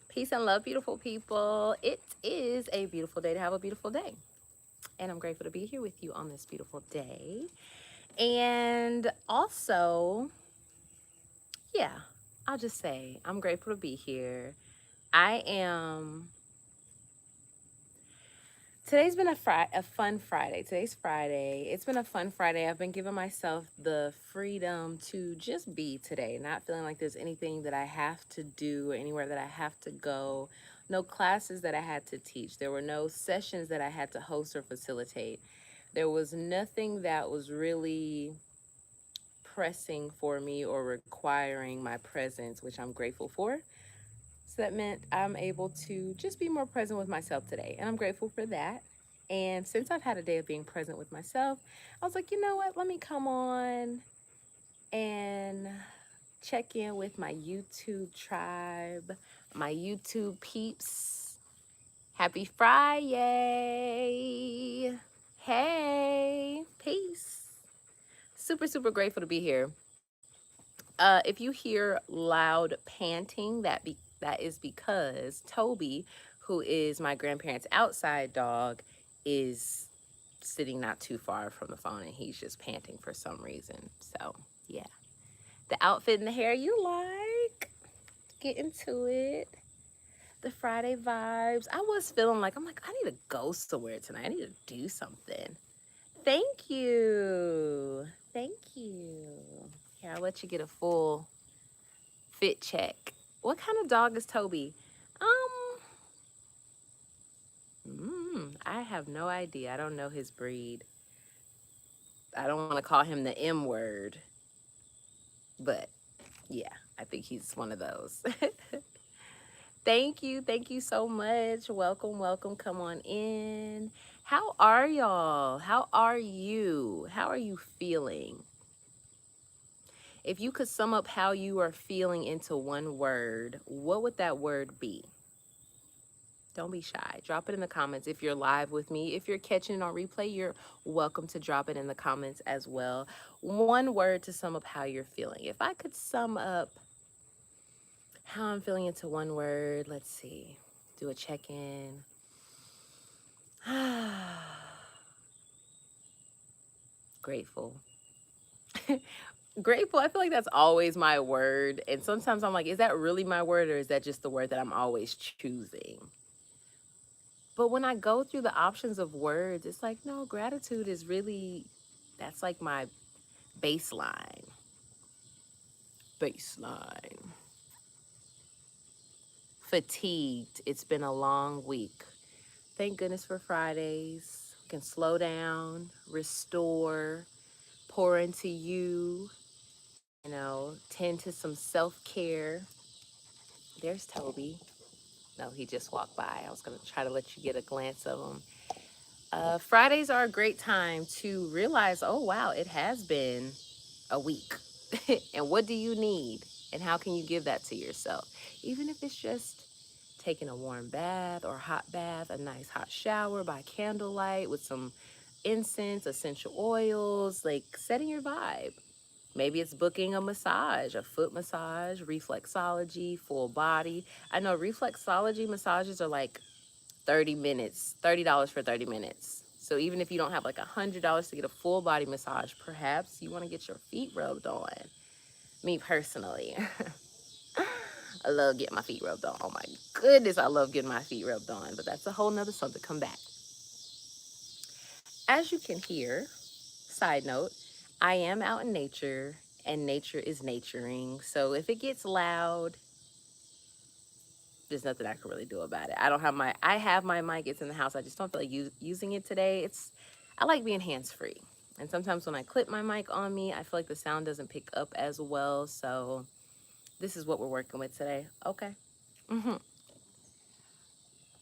Peace and love, beautiful people. It is a beautiful day to have a beautiful day. And I'm grateful to be here with you on this beautiful day. And also, yeah, I'll just say I'm grateful to be here. I am. Today's been a fun Friday. Today's Friday. It's been a fun Friday. I've been giving myself the freedom to just be today, not feeling like there's anything that I have to do or anywhere that I have to go. No classes that I had to teach. There were no sessions that I had to host or facilitate. There was nothing that was really pressing for me or requiring my presence, which I'm grateful for. So that meant I'm able to just be more present with myself today. And I'm grateful for that. And since I've had a day of being present with myself, I was like, you know what? Let me come on and check in with my YouTube tribe, my YouTube peeps. Happy Friday. Hey, peace. Super, super grateful to be here. If you hear loud panting, that is because Toby, who is my grandparents' outside dog, is sitting not too far from the phone and he's just panting for some reason. So yeah, the outfit and the hair you like. Get into it. The Friday vibes. I was feeling like I need to go somewhere tonight. I need to do something. Thank you. Thank you. Here, I'll let you get a full fit check. What kind of dog is Toby? I have no idea. I don't know his breed. I don't want to call him the M word, but yeah, I think he's one of those. Thank you. Thank you so much. Welcome, welcome. Come on in. How are y'all? How are you? How are you feeling? If you could sum up how you are feeling into one word, what would that word be? Don't be shy. Drop it in the comments if you're live with me. If you're catching it on replay, you're welcome to drop it in the comments as well. One word to sum up how you're feeling. If I could sum up how I'm feeling into one word, let's see. Do a check-in. Grateful. Grateful. I feel like that's always my word. And sometimes I'm like, is that really my word or is that just the word that I'm always choosing? But when I go through the options of words, it's like, no, gratitude is really, that's like my baseline. Baseline. Fatigued. It's been a long week. Thank goodness for Fridays. You can slow down, restore, pour into you, tend to some self-care. There's Toby. No, he just walked by. I was going to try to let you get a glance of him. Fridays are a great time to realize, oh, wow, it has been a week. And what do you need? And how can you give that to yourself? Even if it's just taking a warm bath or hot bath, a nice hot shower by candlelight with some incense, essential oils, like setting your vibe. Maybe it's booking a massage, a foot massage, reflexology, full body. I know reflexology massages are like 30 minutes, $30 for 30 minutes. So even if you don't have like $100 to get a full body massage, perhaps you want to get your feet rubbed on. Me personally, I love getting my feet rubbed on. Oh my goodness, I love getting my feet rubbed on, but that's a whole nother subject. Come back. As you can hear, side note, I am out in nature and nature is naturing. So if it gets loud, there's nothing I can really do about it. I have my mic, it's in the house. I just don't feel like using it today. I like being hands-free. And sometimes when I clip my mic on me, I feel like the sound doesn't pick up as well. So this is what we're working with today. Okay.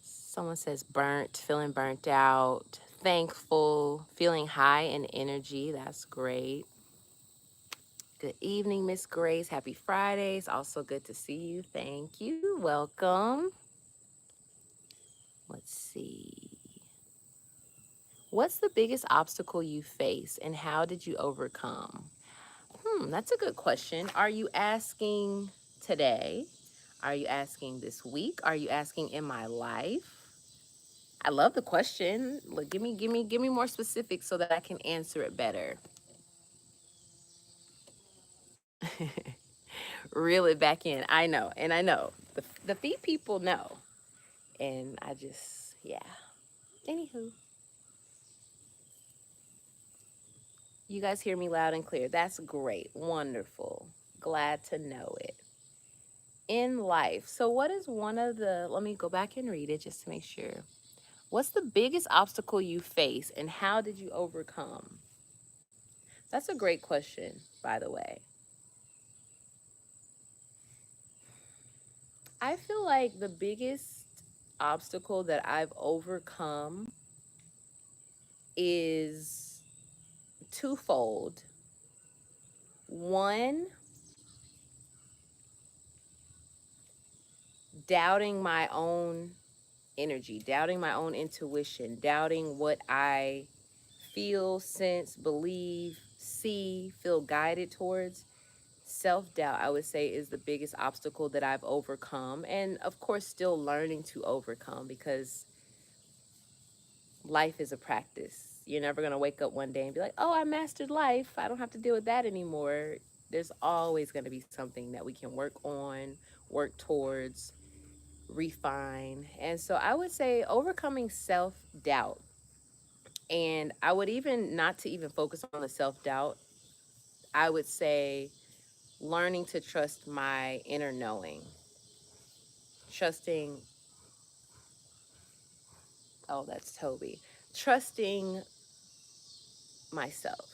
Someone says burnt, feeling burnt out, thankful, feeling high in energy. That's great. Good evening, Miss Grace. Happy Fridays. Also good to see you. Thank you. Welcome. Let's see. What's the biggest obstacle you face and how did you overcome? That's a good question. Are you asking today? Are you asking this week? Are you asking in my life? I love the question. Look, give me more specifics so that I can answer it better. Reel it back in. I know, and I know the feet people know, and I just yeah. Anywho, you guys hear me loud and clear. That's great, wonderful. Glad to know it. In life, so what is one of the? Let me go back and read it just to make sure. What's the biggest obstacle you face, and how did you overcome? That's a great question, by the way. I feel like the biggest obstacle that I've overcome is twofold. One, doubting my own energy, doubting my own intuition, doubting what I feel, sense, believe, see, feel guided towards. Self doubt, I would say, is the biggest obstacle that I've overcome. And of course, still learning to overcome because life is a practice. You're never going to wake up one day and be like, oh, I mastered life. I don't have to deal with that anymore. There's always going to be something that we can work on, work towards, refine. And so I would say overcoming self doubt. And I would even not to even focus on the self doubt, I would say learning to trust my inner knowing, trusting, oh, that's Toby, trusting myself.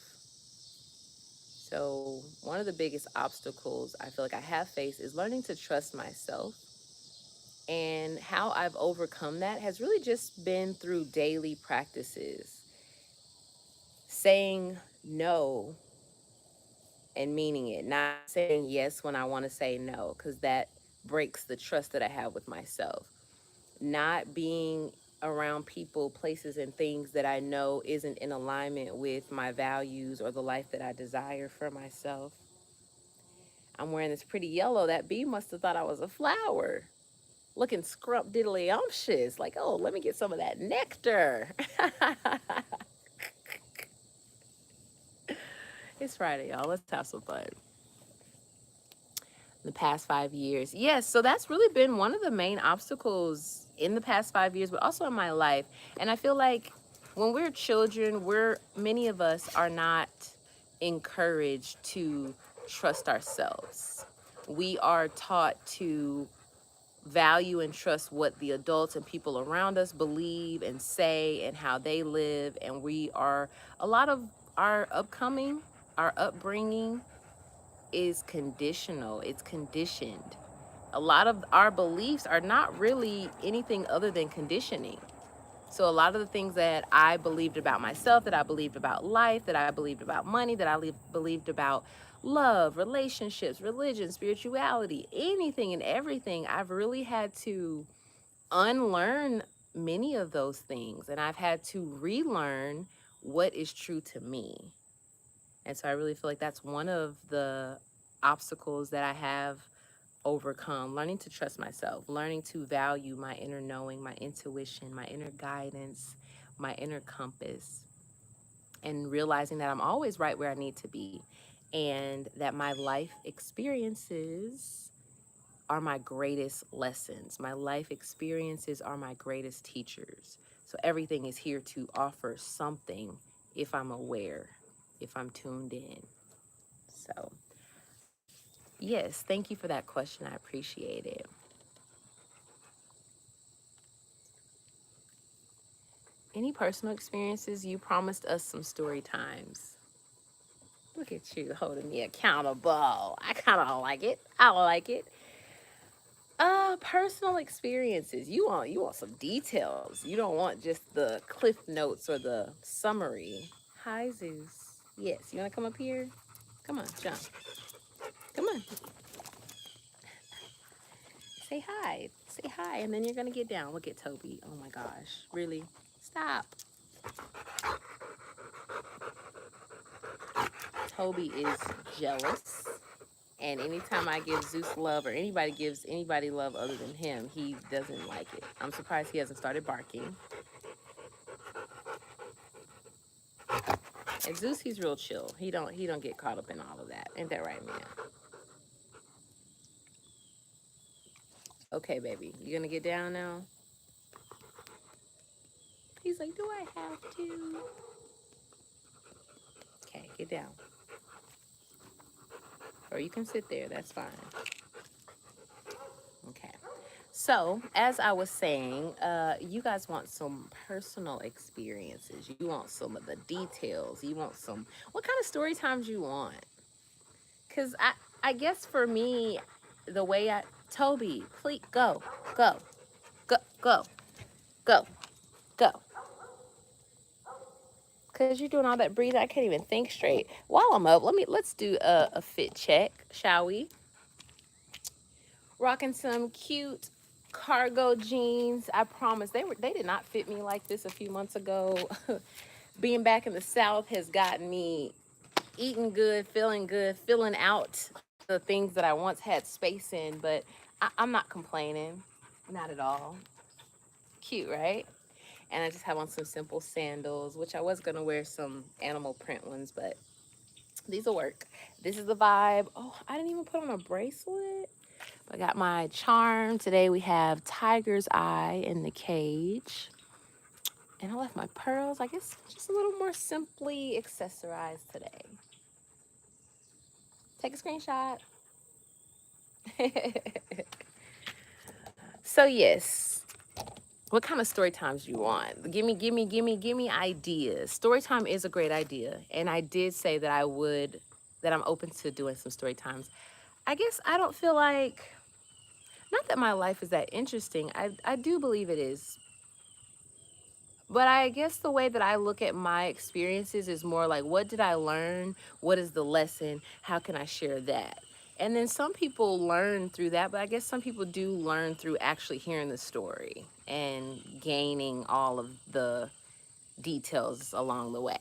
So, one of the biggest obstacles I feel like I have faced is learning to trust myself. And how I've overcome that has really just been through daily practices. Saying no and meaning it, not saying yes when I want to say no, because that breaks the trust that I have with myself. Not being around people, places, and things that I know isn't in alignment with my values or the life that I desire for myself. I'm wearing this pretty yellow. That bee must have thought I was a flower. Looking scrump diddly umptious. Like, oh, let me get some of that nectar. It's Friday, y'all. Let's have some fun. The past 5 years. Yes, so that's really been one of the main obstacles in the past 5 years, but also in my life. And I feel like when we're children, many of us are not encouraged to trust ourselves. We are taught to value and trust what the adults and people around us believe and say and how they live. And we are, a lot of our upbringing is conditional, it's conditioned. A lot of our beliefs are not really anything other than conditioning. So a lot of the things that I believed about myself, that I believed about life, that I believed about money, that I believed about love, relationships, religion, spirituality, anything and everything, I've really had to unlearn many of those things. And I've had to relearn what is true to me. And so I really feel like that's one of the obstacles that I have overcome, learning to trust myself, learning to value my inner knowing, my intuition, my inner guidance, my inner compass, and realizing that I'm always right where I need to be and that my life experiences are my greatest lessons. My life experiences are my greatest teachers. So everything is here to offer something if I'm aware, if I'm tuned in. So, yes, thank you for that question. I appreciate it. Any personal experiences? You promised us some story times. Look at you holding me accountable. I kind of like it. I like it. Personal experiences. You want some details. You don't want just the cliff notes or the summary. Hi, Zeus. Yes, you want to come up here? Come on, jump. Come on. Say hi. Say hi, and then you're gonna get down. Look at Toby. Oh my gosh. Really? Stop. Toby is jealous And anytime I give Zeus love or anybody gives anybody love other than him, he doesn't like it. I'm surprised he hasn't started barking. And Zeus, he's real chill. He don't get caught up in all of that. Ain't that right, man? Okay, baby. You gonna get down now? He's like, do I have to? Okay, get down. Or you can sit there, that's fine. Okay. So, as I was saying, you guys want some personal experiences. You want some of the details. You want some, what kind of story times you want? Because I guess for me, the way Toby, please, go, go, go, go, go. Because you're doing all that breathing, I can't even think straight. While I'm up, let's do a fit check, shall we? Rocking some cute cargo jeans. I promise they did not fit me like this a few months ago. Being back in the South has gotten me eating good, filling out the things that I once had space in, but I'm not complaining. Not at all. Cute, right? And I just have on some simple sandals, which I was gonna wear some animal print ones, but these will work. This is the vibe. Oh, I didn't even put on a bracelet. I got my charm. Today we have Tiger's Eye in the cage. And I left my pearls. I guess just a little more simply accessorized today. Take a screenshot. So yes, what kind of story times do you want? Give me ideas. Story time is a great idea. And I did say that that I'm open to doing some story times. I guess I don't feel like, not that my life is that interesting. I do believe it is. But I guess the way that I look at my experiences is more like, what did I learn? What is the lesson? How can I share that? And then some people learn through that, but I guess some people do learn through actually hearing the story and gaining all of the details along the way.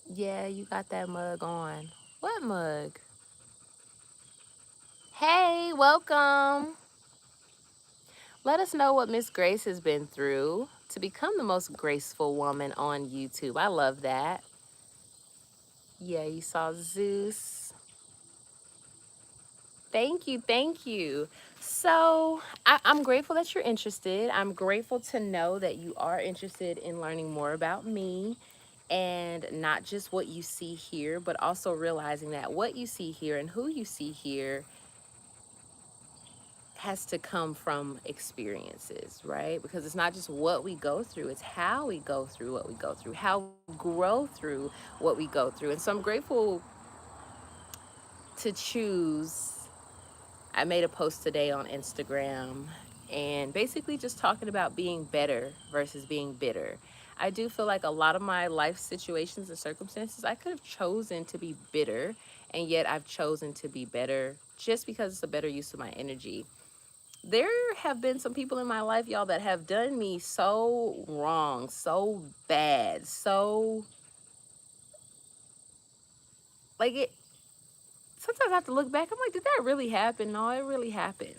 Yeah, you got that mug on. What mug? Hey, welcome. Let us know what Miss Grace has been through to become the most graceful woman on YouTube. I love that. Yeah, you saw Zeus. Thank you, thank you. So I'm grateful that you're interested. I'm grateful to know that you are interested in learning more about me and not just what you see here, but also realizing that what you see here and who you see here has to come from experiences, right? Because it's not just what we go through, it's how we go through what we go through, how we grow through what we go through. And so I'm grateful to choose. I made a post today on Instagram and basically just talking about being better versus being bitter. I do feel like a lot of my life situations and circumstances, I could have chosen to be bitter, and yet I've chosen to be better just because it's a better use of my energy. There have been some people in my life, y'all, that have done me so wrong, so bad, so like it. Sometimes I have to look back. I'm like, did that really happen? No, it really happened.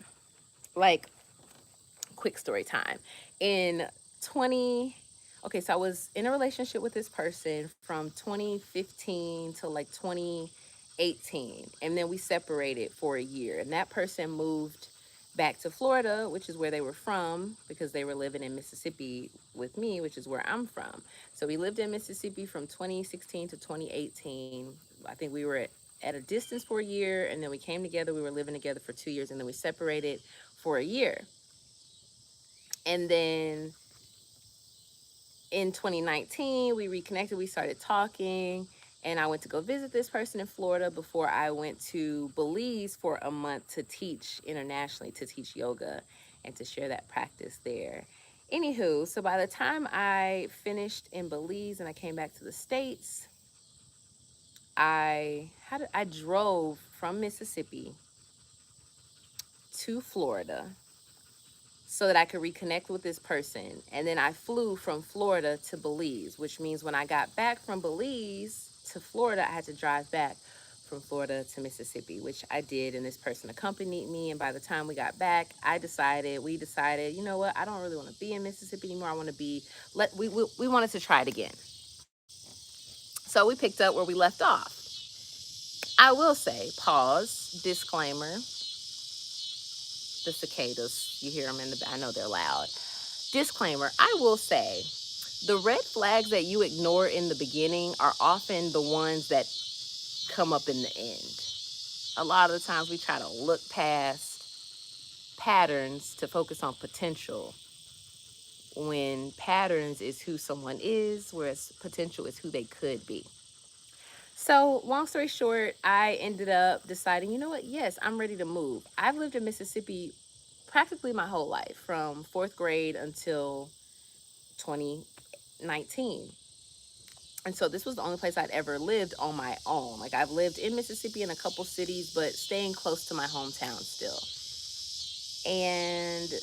Like, quick story time. In 20, okay, so I was in a relationship with this person from 2015 to like 2018. And then we separated for a year. And that person moved back to Florida, which is where they were from, because they were living in Mississippi with me, which is where I'm from. So we lived in Mississippi from 2016 to 2018. I think we were at a distance for a year, and then we came together. We were living together for 2 years, and then we separated for a year. And then in 2019, we reconnected, we started talking, and I went to go visit this person in Florida before I went to Belize for a month to teach internationally, to teach yoga and to share that practice there. Anywho, so by the time I finished in Belize and I came back to the States, I drove from Mississippi to Florida, so that I could reconnect with this person. And then I flew from Florida to Belize, which means when I got back from Belize to Florida, I had to drive back from Florida to Mississippi, which I did. And this person accompanied me. And by the time we got back, we decided, you know what? I don't really want to be in Mississippi anymore. I want to be, we wanted to try it again. So we picked up where we left off. I will say, pause, disclaimer, the cicadas, you hear them I know they're loud. Disclaimer, I will say, the red flags that you ignore in the beginning are often the ones that come up in the end. A lot of the times we try to look past patterns to focus on potential, when patterns is who someone is, whereas potential is who they could be. So, long story short, I ended up deciding, you know what? Yes, I'm ready to move. I've lived in Mississippi practically my whole life, from fourth grade until 2019. And so this was the only place I'd ever lived on my own. Like, I've lived in Mississippi in a couple cities, but staying close to my hometown still. And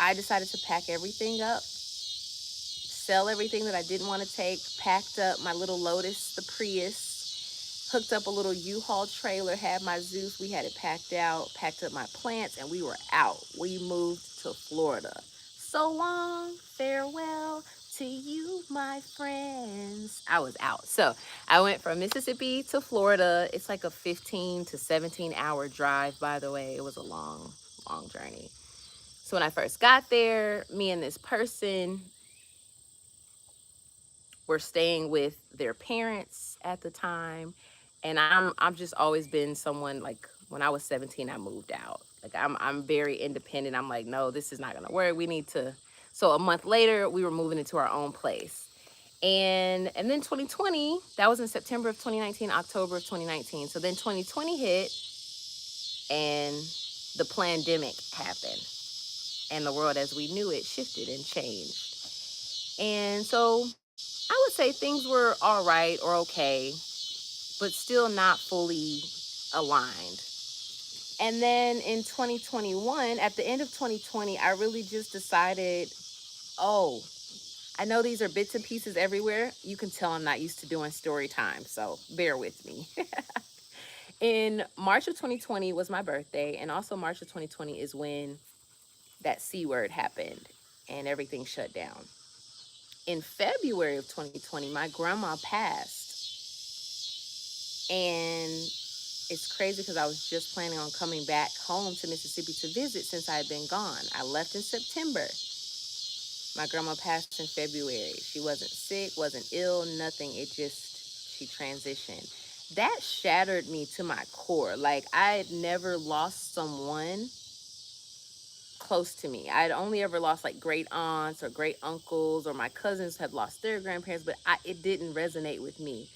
I decided to pack everything up, sell everything that I didn't want to take, packed up my little Lotus, the Prius, hooked up a little U-Haul trailer, had my Zeus, we had it packed out, packed up my plants, and we were out. We moved to Florida. So long, farewell to you, my friends. I was out. So I went from Mississippi to Florida. It's like a 15 to 17-hour drive, by the way. It was a long, long journey. So when I first got there, me and this person were staying with their parents at the time. And I'm just always been someone, like, when I was 17, I moved out. Like, I'm very independent. I'm like, no, this is not gonna work. We need to. So a month later, we were moving into our own place. And then 2020, that was in September of 2019, October of 2019. So then 2020 hit, and the pandemic happened, and the world as we knew it shifted and changed. And so I would say things were all right or okay, but still not fully aligned. And then in 2021, at the end of 2020, I really just decided, oh, I know these are bits and pieces everywhere. You can tell I'm not used to doing story time, so bear with me. In March of 2020 was my birthday, and also March of 2020 is when that C word happened and everything shut down. In February of 2020, my grandma passed. And it's crazy because I was just planning on coming back home to Mississippi to visit since I had been gone. I left in September. My grandma passed in February. She wasn't sick, wasn't ill, nothing. She transitioned. That shattered me to my core. Like, I had never lost someone close to me. I'd only ever lost like great aunts or great uncles, or my cousins had lost their grandparents, but it didn't resonate with me.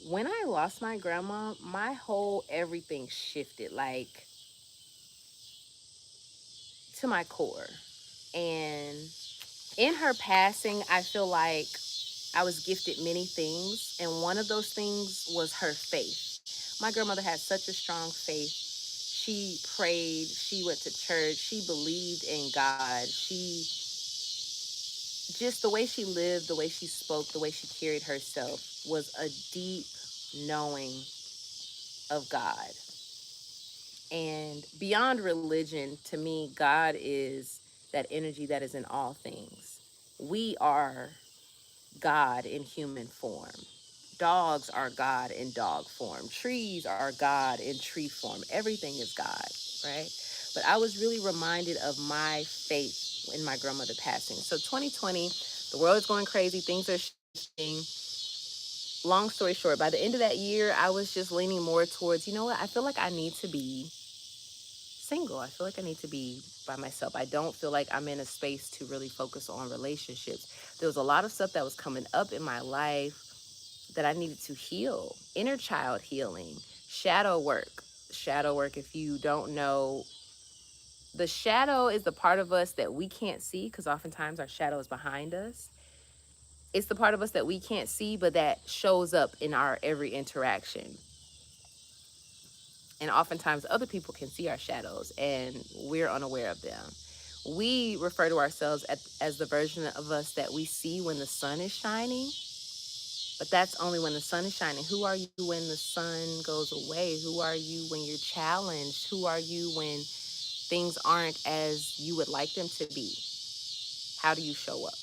When I lost my grandma, my whole everything shifted, like, to my core. And in her passing, I feel like I was gifted many things, and one of those things was her faith. My grandmother had such a strong faith. She prayed, she went to church, she believed in God. She Just the way she lived, the way she spoke, the way she carried herself was a deep knowing of God. And beyond religion, to me, God is that energy that is in all things. We are God in human form. Dogs are God in dog form. Trees are God in tree form. Everything is God, right? But I was really reminded of my faith in my grandmother passing. So 2020, the world is going crazy. Things are shifting. Long story short, by the end of that year, I was just leaning more towards, you know what? I feel like I need to be single. I feel like I need to be by myself. I don't feel like I'm in a space to really focus on relationships. There was a lot of stuff that was coming up in my life that I needed to heal. Inner child healing, shadow work. Shadow work, if you don't know, the shadow is the part of us that we can't see, because oftentimes our shadow is behind us. It's the part of us that we can't see, but that shows up in our every interaction. And oftentimes other people can see our shadows and we're unaware of them. We refer to ourselves as the version of us that we see when the sun is shining, but that's only when the sun is shining. Who are you when the sun goes away? Who are you when you're challenged? Who are you when things aren't as you would like them to be? How do you show up?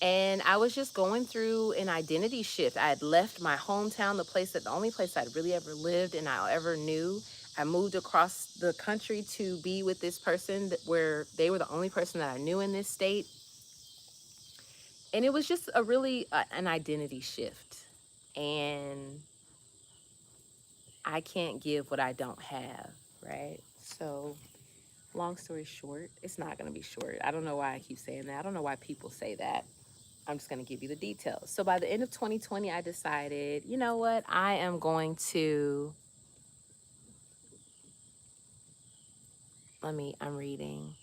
And I was just going through an identity shift. I had left my hometown, the only place I'd really ever lived and I ever knew. I moved across the country to be with this person where they were the only person that I knew in this state. And it was just a really an identity shift. And I can't give what I don't have, right? So, long story short, it's not going to be short. I don't know why I keep saying that. I don't know why people say that. I'm just going to give you the details. So by the end of 2020, I decided, you know what? I am going to, I'm reading.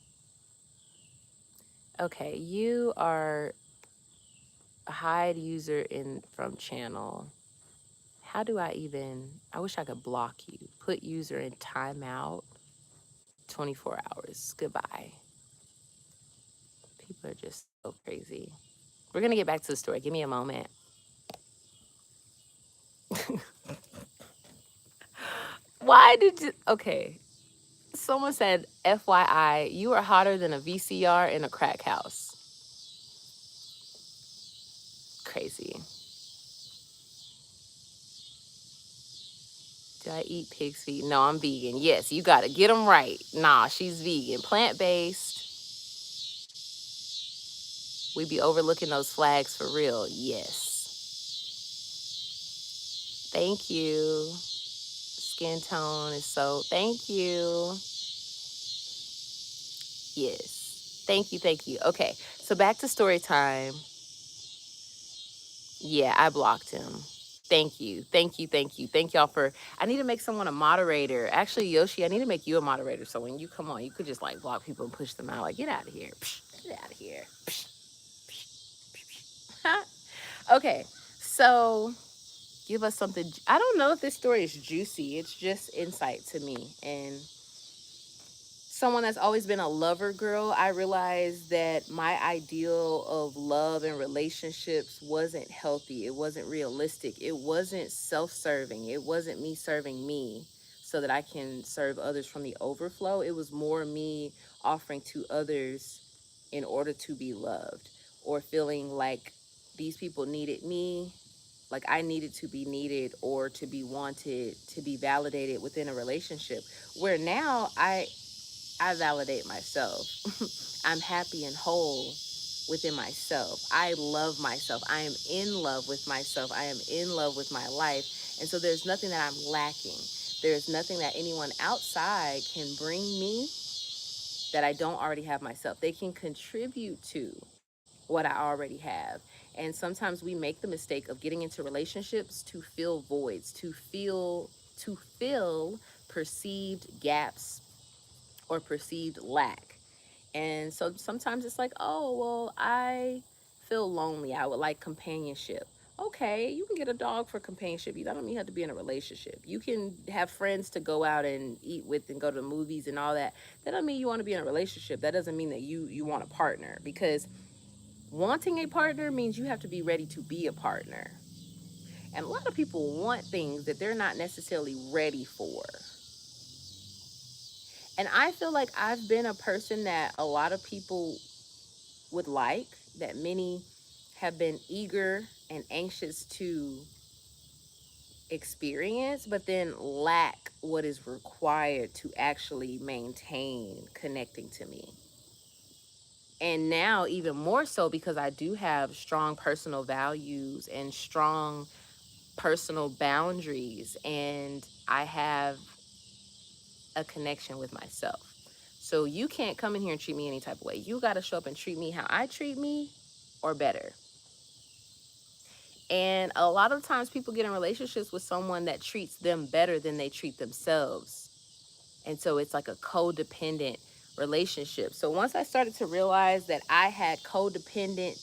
Okay, you are a hide user in from channel. How do I wish I could block you. Put user in timeout, 24 hours. Goodbye. People are just so crazy. We're going to get back to the story. Give me a moment. Why did you, okay. Someone said, FYI, you are hotter than a VCR in a crack house. Crazy. Do I eat pig's feet? No, I'm vegan. Yes, you got to get them right. Nah, she's vegan. Plant-based. We be overlooking those flags for real. Yes. Thank you. Skin tone is so, thank you. Yes. Thank you, thank you. Okay, so back to story time. Yeah, I blocked him. Thank you. Thank you. Thank you. Thank y'all for. I need to make someone a moderator. Actually, Yoshi, I need to make you a moderator. So when you come on, you could just like block people and push them out. Like, get out of here. Psh, get out of here. Psh, psh, psh. Okay. So give us something. I don't know if this story is juicy. It's just insight to me. And someone that's always been a lover girl, I realized that my ideal of love and relationships wasn't healthy. It wasn't realistic. It wasn't self-serving. It wasn't me serving me so that I can serve others from the overflow. It was more me offering to others in order to be loved, or feeling like these people needed me, like I needed to be needed or to be wanted, to be validated within a relationship. Where now I validate myself. I'm happy and whole within myself. I love myself. I am in love with myself. I am in love with my life. And so there's nothing that I'm lacking. There's nothing that anyone outside can bring me that I don't already have myself. They can contribute to what I already have. And sometimes we make the mistake of getting into relationships to fill voids, to fill perceived gaps or perceived lack. And so sometimes it's like, oh, well, I feel lonely. I would like companionship. Okay, you can get a dog for companionship. You don't mean you have to be in a relationship. You can have friends to go out and eat with and go to the movies and all that. That doesn't mean you want to be in a relationship. That doesn't mean that you want a partner, because wanting a partner means you have to be ready to be a partner. And a lot of people want things that they're not necessarily ready for. And I feel like I've been a person that a lot of people would like, that many have been eager and anxious to experience, but then lack what is required to actually maintain connecting to me. And now, even more so, because I do have strong personal values and strong personal boundaries, and I have a connection with myself. So you can't come in here and treat me any type of way. You got to show up and treat me how I treat me, or better. And a lot of times people get in relationships with someone that treats them better than they treat themselves. And so it's like a codependent relationship. So once I started to realize that I had codependent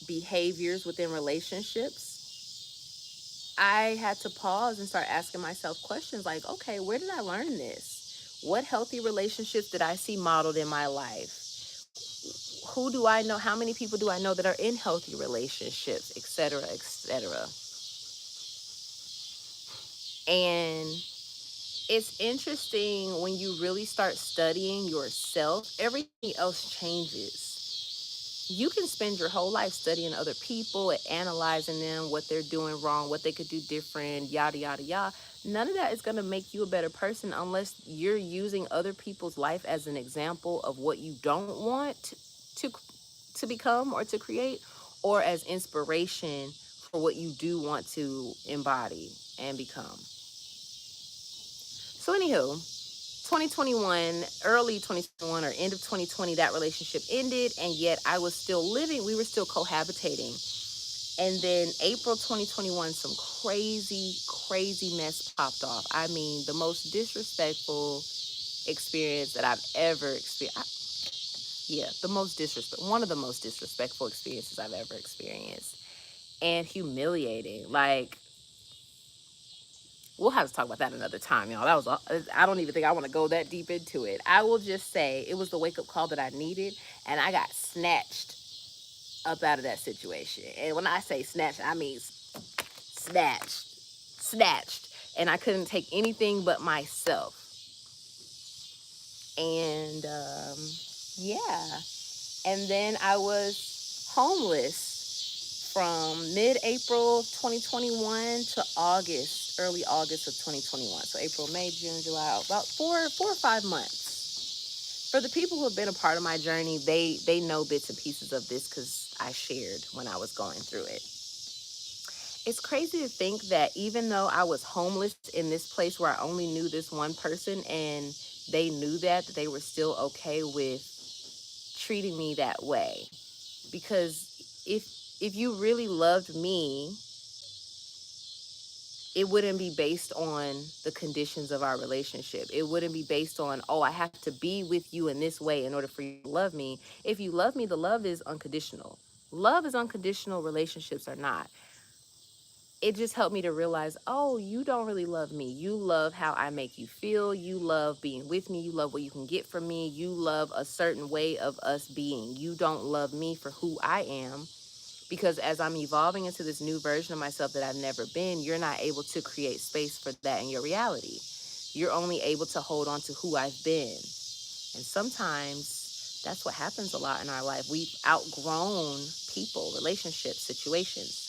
behaviors within relationships, I had to pause and start asking myself questions like, okay, where did I learn this? What healthy relationships did I see modeled in my life? Who do I know? How many people do I know that are in healthy relationships, et cetera, et cetera? And it's interesting when you really start studying yourself, everything else changes. You can spend your whole life studying other people and analyzing them, what they're doing wrong, what they could do different, yada, yada, yada. None of that is going to make you a better person unless you're using other people's life as an example of what you don't want to become or to create, or as inspiration for what you do want to embody and become. So anywho, 2021, early 2021 or end of 2020, that relationship ended, and yet I was still living. We were still cohabitating. And then April 2021, some crazy, crazy mess popped off. I mean, the most disrespectful experience that I've ever experienced. Yeah, the most disrespect, one of the most disrespectful experiences I've ever experienced, and humiliating. Like, we'll have to talk about that another time, y'all. That was, I don't even think I want to go that deep into it. I will just say it was the wake up call that I needed, and I got snatched up out of that situation. And when I say snatched, I mean snatched. And I couldn't take anything but myself. And yeah. And then I was homeless from mid-April 2021 to August, early August of 2021. So April, May, June, July, about 4 or 5 months. For the people who have been a part of my journey, they know bits and pieces of this because I shared when I was going through it. It's crazy to think that even though I was homeless in this place where I only knew this one person and they knew that they were still okay with treating me that way. Because if you really loved me, it wouldn't be based on the conditions of our relationship. It wouldn't be based on, oh, I have to be with you in this way in order for you to love me. If you love me, the love is unconditional. Love is unconditional, relationships are not. It just helped me to realize, oh, you don't really love me. You love how I make you feel. You love being with me. You love what you can get from me. You love a certain way of us being. You don't love me for who I am, because as I'm evolving into this new version of myself that I've never been, you're not able to create space for that in your reality. You're only able to hold on to who I've been. And sometimes that's what happens a lot in our life. We've outgrown people, relationships, situations.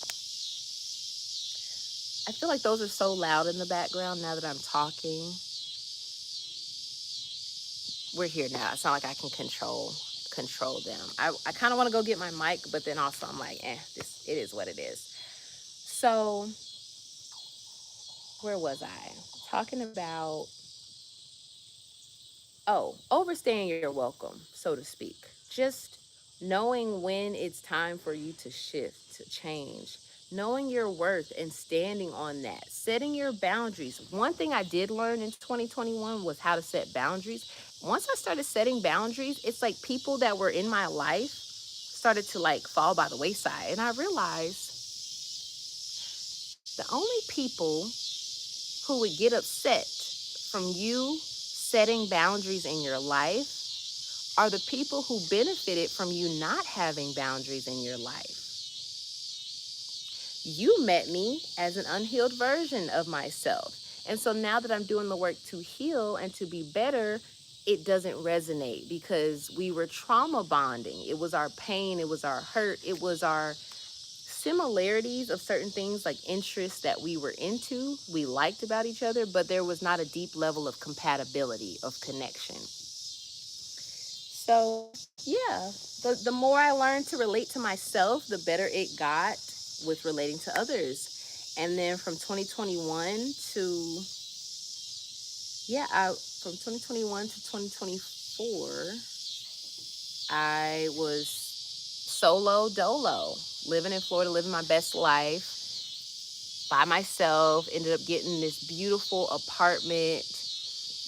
I feel like those are so loud in the background now that I'm talking. We're here now. It's not like I can control them. I kind of want to go get my mic, but then also I'm like, this, it is what it is. So where was I? Talking about, oh, overstaying your welcome, so to speak. Just knowing when it's time for you to shift, to change, knowing your worth and standing on that, setting your boundaries. One thing I did learn in 2021 was how to set boundaries. Once I started setting boundaries, it's like people that were in my life started to like fall by the wayside. And I realized the only people who would get upset from you setting boundaries in your life are the people who benefited from you not having boundaries in your life. You met me as an unhealed version of myself. And so now that I'm doing the work to heal and to be better, it doesn't resonate because we were trauma bonding. It was our pain, it was our hurt, it was our similarities of certain things like interests that we were into, we liked about each other, but there was not a deep level of compatibility, of connection. So, yeah, the more I learned to relate to myself, the better it got with relating to others. And then from 2021 to, from 2021 to 2024, I was solo dolo, living in Florida, living my best life by myself. Ended up getting this beautiful apartment,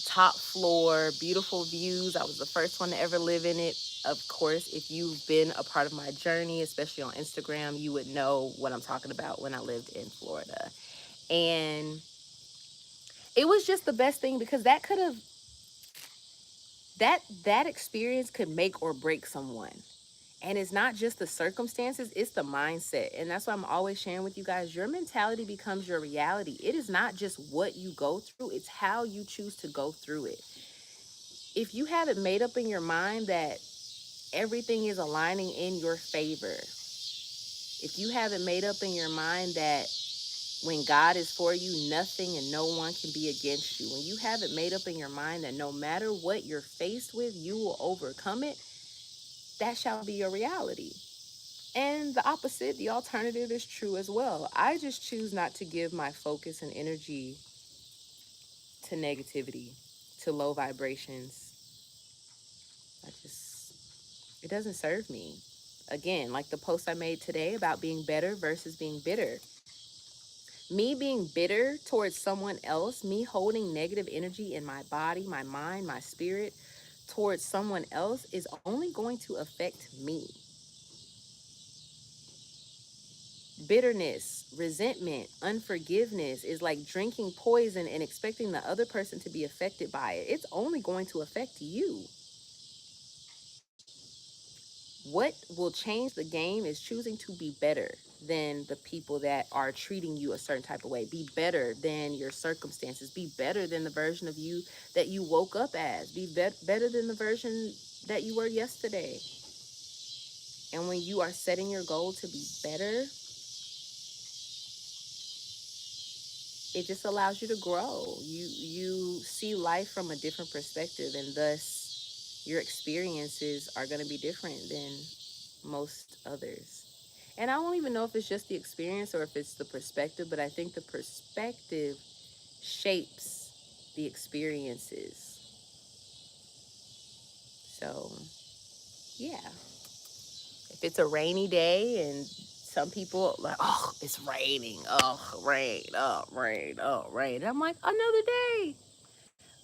top floor, beautiful views. I was the first one to ever live in it. Of course, if you've been a part of my journey, especially on Instagram, you would know what I'm talking about when I lived in Florida. And it was just the best thing because that experience could make or break someone. And it's not just the circumstances, it's the mindset. And that's why I'm always sharing with you guys, your mentality becomes your reality. It is not just what you go through, it's how you choose to go through it. If you have it made up in your mind that everything is aligning in your favor, if you have it made up in your mind that when God is for you, nothing and no one can be against you, when you have it made up in your mind that no matter what you're faced with, you will overcome it, that shall be your reality. And the opposite, the alternative is true as well. I just choose not to give my focus and energy to negativity, to low vibrations. I just, it doesn't serve me. Again, like the post I made today about being better versus being bitter. Me being bitter towards someone else, me holding negative energy in my body, my mind, my spirit towards someone else is only going to affect me. Bitterness, resentment, unforgiveness is like drinking poison and expecting the other person to be affected by it. It's only going to affect you. What will change the game is choosing to be better than the people that are treating you a certain type of way. Be better than your circumstances. Be better than the version of you that you woke up as. Better than the version that you were yesterday. And when you are setting your goal to be better, it just allows you to grow. You see life from a different perspective, and thus your experiences are going to be different than most others. And I don't even know if it's just the experience or if it's the perspective, but I think the perspective shapes the experiences. So, yeah. If it's a rainy day and some people like, oh, it's raining. Oh, rain. Oh, rain. Oh, rain. And I'm like, another day.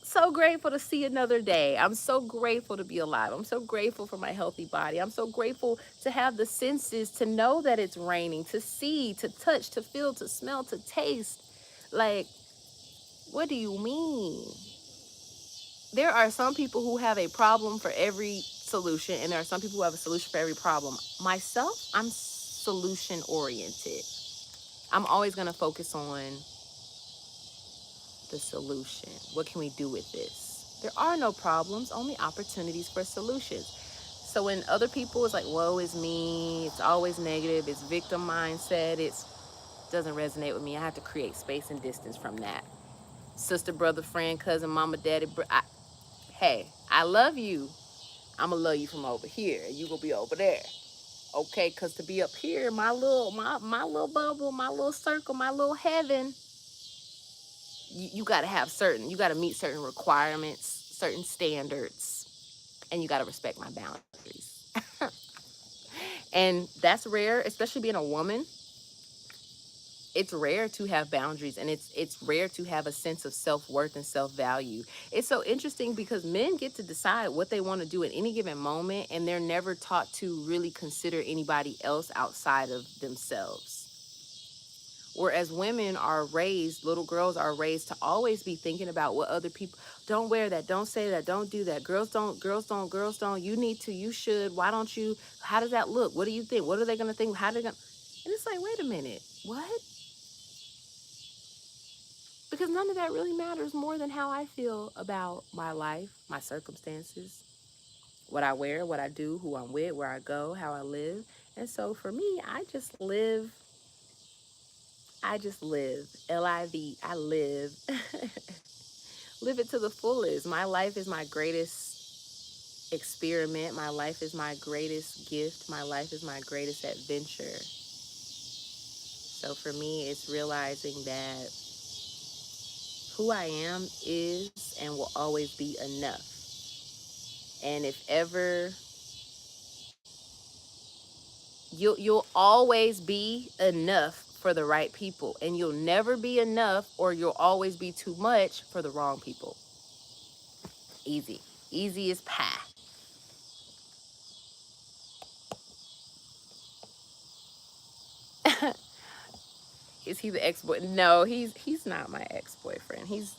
So grateful to see another day. I'm so grateful to be alive. I'm so grateful for my healthy body. I'm so grateful to have the senses to know that it's raining, to see, to touch, to feel, to smell, to taste. Like, what do you mean? There are some people who have a problem for every solution, and there are some people who have a solution for every problem. Myself, I'm solution oriented. I'm always going to focus on the solution. What can we do with this? There are no problems, only opportunities for solutions. So when other people is like, woe is me, it's always negative, it's victim mindset, it doesn't resonate with me. I have to create space and distance from that. Sister, brother, friend, cousin, mama, daddy, hey, I love you. I'm gonna love you from over here. You gonna be over there. Okay, cause to be up here, my little bubble, my little circle, my little heaven, you got to have certain, you got to meet certain requirements, certain standards, and you got to respect my boundaries. And that's rare, especially being a woman. It's rare to have boundaries, and it's rare to have a sense of self-worth and self-value. It's so interesting because men get to decide what they want to do at any given moment, and they're never taught to really consider anybody else outside of themselves. Whereas women are raised, little girls are raised to always be thinking about what other people, don't wear that, don't say that, don't do that. Girls don't, you need to, you should, why don't you, how does that look? What do you think? What are they going to think? How are they going to, and it's like, wait a minute, what? Because none of that really matters more than how I feel about my life, my circumstances, what I wear, what I do, who I'm with, where I go, how I live. And so for me, I just live. Live. I live. Live it to the fullest. My life is my greatest experiment. My life is my greatest gift. My life is my greatest adventure. So for me, it's realizing that who I am is and will always be enough. And if ever you'll always be enough for the right people, and you'll never be enough or you'll always be too much for the wrong people. Easy. Easy as pie. Is he the ex-boy? No, he's not my ex-boyfriend. He's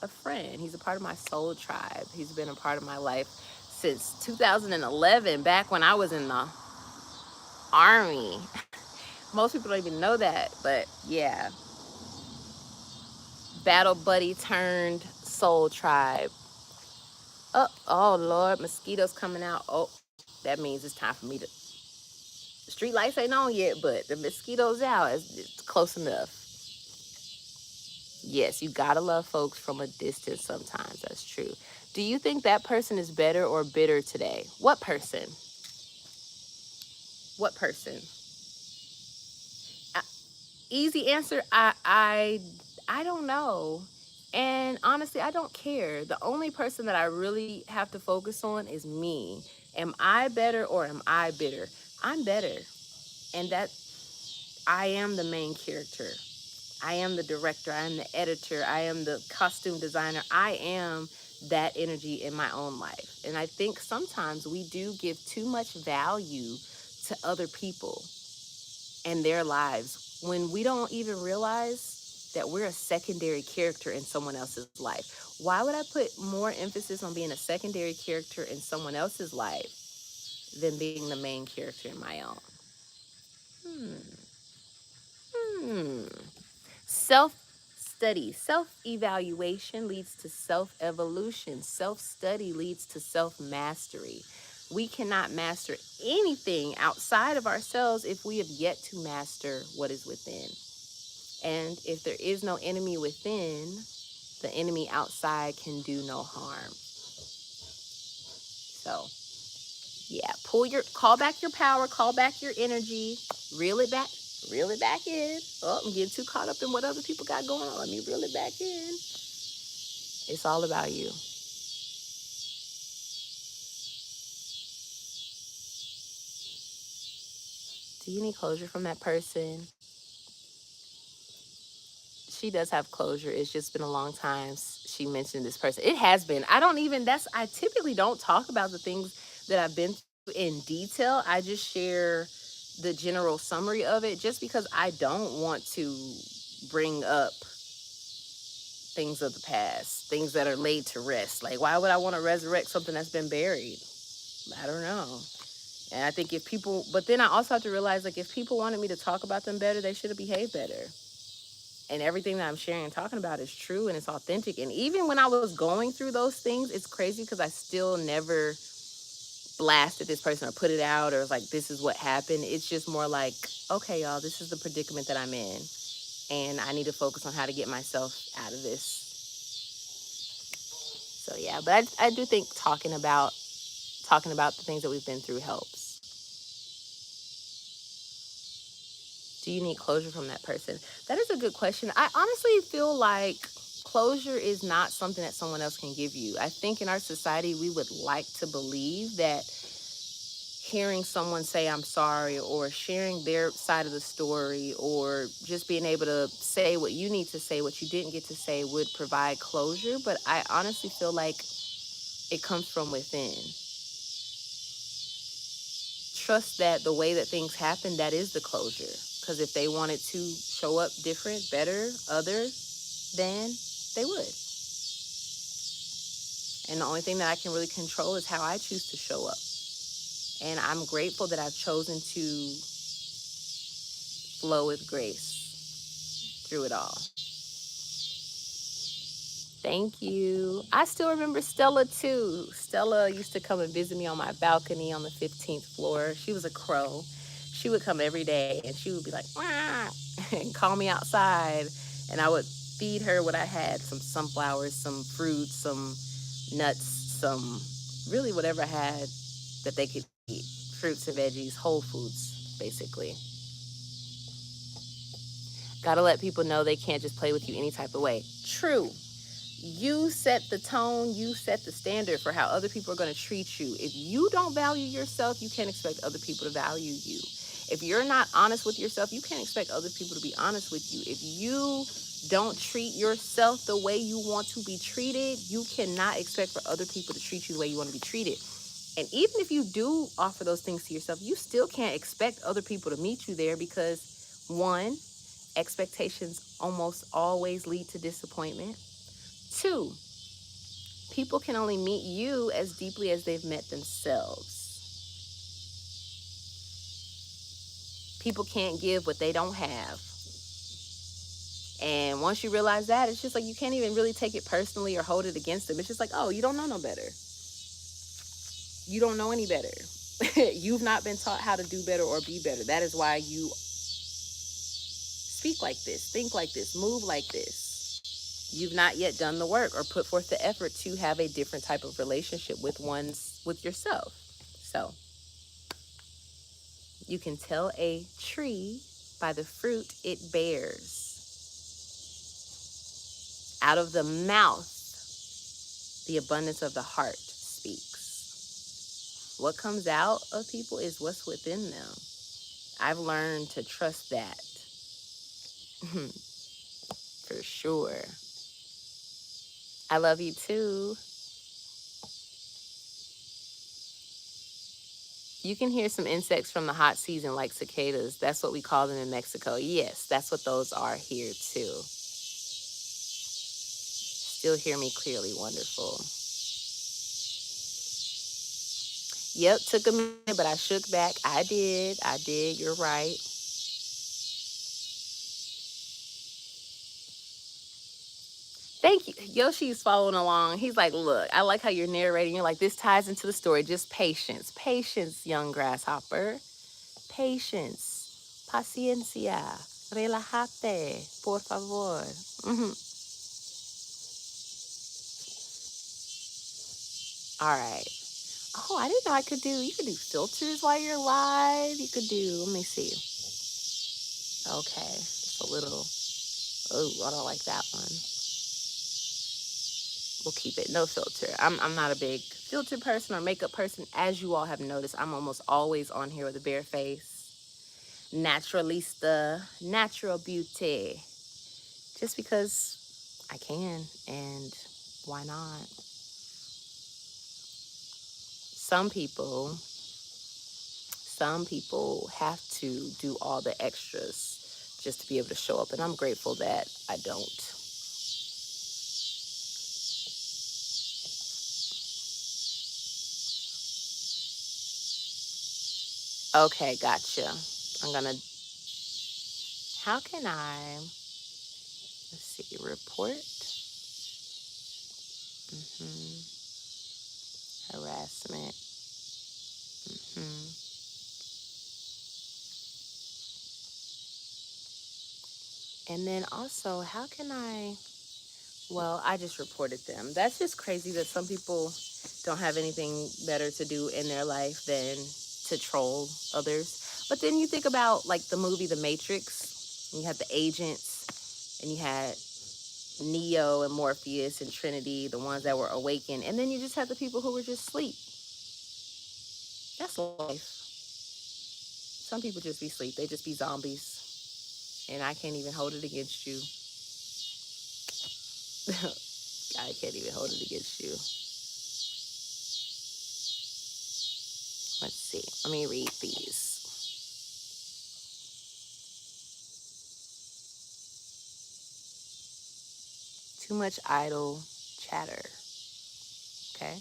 a friend. He's a part of my soul tribe. He's been a part of my life since 2011, back when I was in the army. Most people don't even know that, but yeah, battle buddy turned soul tribe. Oh Lord, mosquitoes coming out. Oh, that means it's time for me to. The street lights ain't on yet, but the mosquitoes out. It's close enough. Yes, you gotta love folks from a distance sometimes. That's true. Do you think that person is better or bitter today? What person? What person? Uh, Easy answer. I don't know. And honestly, I don't care. The only person that I really have to focus on is me. Am I better or am I bitter? I'm better. And that I am the main character. I am the director. I am the editor. I am the costume designer. I am that energy in my own life. And I think sometimes we do give too much value to other people and their lives when we don't even realize that we're a secondary character in someone else's life. Why would I put more emphasis on being a secondary character in someone else's life than being the main character in my own? Hmm. Self study, self evaluation leads to self evolution. Self study leads to self mastery. We cannot master anything outside of ourselves if we have yet to master what is within. And if there is no enemy within, the enemy outside can do no harm. So, yeah, call back your power, call back your energy, reel it back, reel it back in. Oh, I'm getting too caught up in what other people got going on. Let me reel it back in. It's all about you. Do you need closure from that person? She does have closure. It's just been a long time she mentioned this person. It has been. I typically don't talk about the things that I've been through in detail. I just share the general summary of it just because I don't want to bring up things of the past, things that are laid to rest. Like, why would I want to resurrect something that's been buried? I don't know. And I think but then I also have to realize, like, if people wanted me to talk about them better, they should have behaved better. And everything that I'm sharing and talking about is true and it's authentic. And even when I was going through those things, it's crazy because I still never blasted this person or put it out or was like, this is what happened. It's just more like, okay, y'all, this is the predicament that I'm in. And I need to focus on how to get myself out of this. So yeah, but I do think talking about the things that we've been through helps. Do you need closure from that person? That is a good question. I honestly feel like closure is not something that someone else can give you. I think in our society, we would like to believe that hearing someone say, I'm sorry, or sharing their side of the story, or just being able to say what you need to say, what you didn't get to say, would provide closure. But I honestly feel like it comes from within. Trust that the way that things happen, that is the closure. Because if they wanted to show up different, better, other, then they would. And the only thing that I can really control is how I choose to show up. And I'm grateful that I've chosen to flow with grace through it all. Thank you. I still remember Stella too. Stella used to come and visit me on my balcony on the 15th floor. She was a crow. She would come every day and she would be like, "Wah," and call me outside. And I would feed her what I had, some sunflowers, some fruits, some nuts, some really whatever I had that they could eat. Fruits and veggies, whole foods, basically. Gotta let people know they can't just play with you any type of way. True. You set the tone, you set the standard for how other people are going to treat you. If you don't value yourself, you can't expect other people to value you. If you're not honest with yourself, you can't expect other people to be honest with you. If you don't treat yourself the way you want to be treated, you cannot expect for other people to treat you the way you want to be treated. And even if you do offer those things to yourself, you still can't expect other people to meet you there because One, expectations almost always lead to disappointment. Two, people can only meet you as deeply as they've met themselves. People can't give what they don't have. And once you realize that, it's just like you can't even really take it personally or hold it against them. It's just like, oh, you don't know no better. You don't know any better. You've not been taught how to do better or be better. That is why you speak like this, think like this, move like this. You've not yet done the work or put forth the effort to have a different type of relationship with yourself. So, you can tell a tree by the fruit it bears. Out of the mouth, the abundance of the heart speaks. What comes out of people is what's within them. I've learned to trust that. For sure. I love you too. You can hear some insects from the hot season like cicadas. That's what we call them in Mexico. Yes, that's what those are here too. Still hear me clearly. Wonderful. Yep, took a minute, but I shook back. I did. You're right. Thank you. Yoshi's following along. He's like, look, I like how you're narrating. You're like, this ties into the story. Just patience. Patience, young grasshopper. Patience. Paciencia. Relájate, por favor. All right. Oh, I didn't know you could do filters while you're live. You could do, let me see. Okay. Just a little, oh, I don't like that one. We'll keep it no filter. I'm not a big filter person or makeup person. As you all have noticed, I'm almost always on here with a bare face. Naturalista, natural beauty. Just because I can, and why not? Some people, some people have to do all the extras just to be able to show up, and I'm grateful that I don't. Okay, gotcha. I'm gonna, how can I, let's see, report, harassment, and then also, how can I, well, I just reported them. That's just crazy that some people don't have anything better to do in their life than to troll others. But then you think about like the movie The Matrix, and you had the agents, and you had Neo and Morpheus and Trinity, the ones that were awakened, and then you just had the people who were just asleep. That's life. Some people just be asleep. They just be zombies. And I can't even hold it against you. I can't even hold it against you. Let's see. Let me read these. Too much idle chatter. Okay.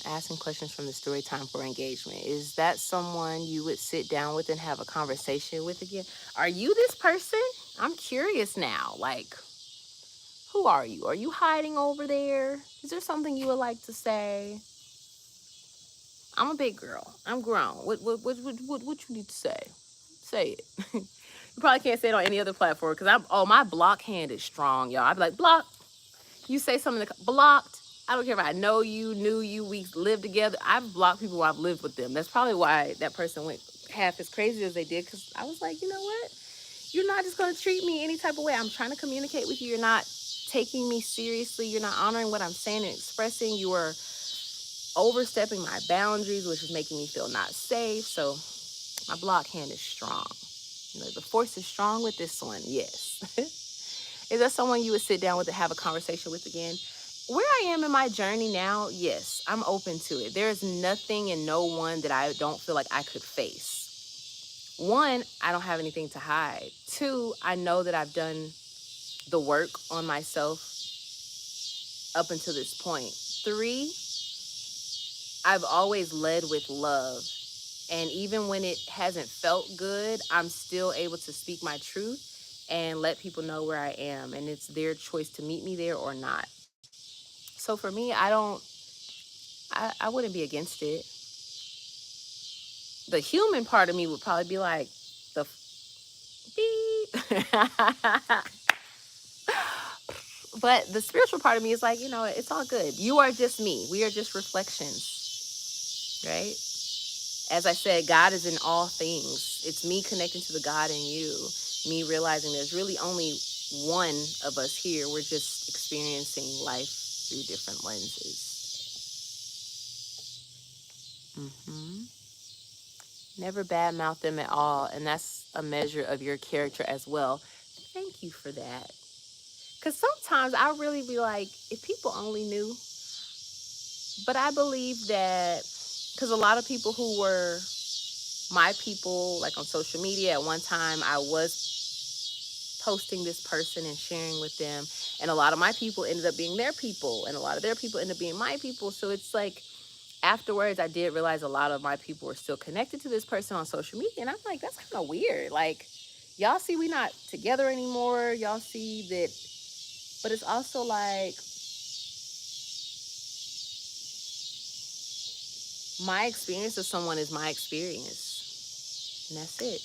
Asking questions from the story time for engagement. Is that someone you would sit down with and have a conversation with again? Are you this person? I'm curious now. Like, who are you? Are you hiding over there? Is there something you would like to say? I'm a big girl. I'm grown. What you need to say? Say it. You probably can't say it on any other platform because my block hand is strong, y'all. I'd be like, block. You say something blocked. I don't care if I know you, knew you, we lived together. I've blocked people who I've lived with them. That's probably why that person went half as crazy as they did, because I was like, you know what? You're not just going to treat me any type of way. I'm trying to communicate with you. You're not taking me seriously. You're not honoring what I'm saying and expressing. You are overstepping my boundaries, which is making me feel not safe. So my block hand is strong. You know, the force is strong with this one. Yes. Is that someone you would sit down with and have a conversation with again? where I am in my journey now, yes, I'm open to it. There's nothing and no one that I don't feel like I could face. One, I don't have anything to hide. Two, I know that I've done the work on myself up until this point. Three, I've always led with love. And even when it hasn't felt good, I'm still able to speak my truth and let people know where I am. And it's their choice to meet me there or not. So for me, I wouldn't be against it. The human part of me would probably be like, the beep. But the spiritual part of me is like, it's all good. You are just me. We are just reflections, right? As I said, God is in all things. It's me connecting to the God in you, me realizing there's really only one of us here. We're just experiencing life through different lenses. hmm Never badmouth them at all. And that's a measure of your character as well. Thank you for that. Because sometimes I really be like, if people only knew. But I believe that because a lot of people who were my people, like on social media at one time, I was posting this person and sharing with them. And a lot of my people ended up being their people. And a lot of their people ended up being my people. So it's like afterwards, I did realize a lot of my people were still connected to this person on social media. And I'm like, that's kind of weird. Like, y'all see we not together anymore. Y'all see that. But it's also like my experience of someone is my experience. And that's it.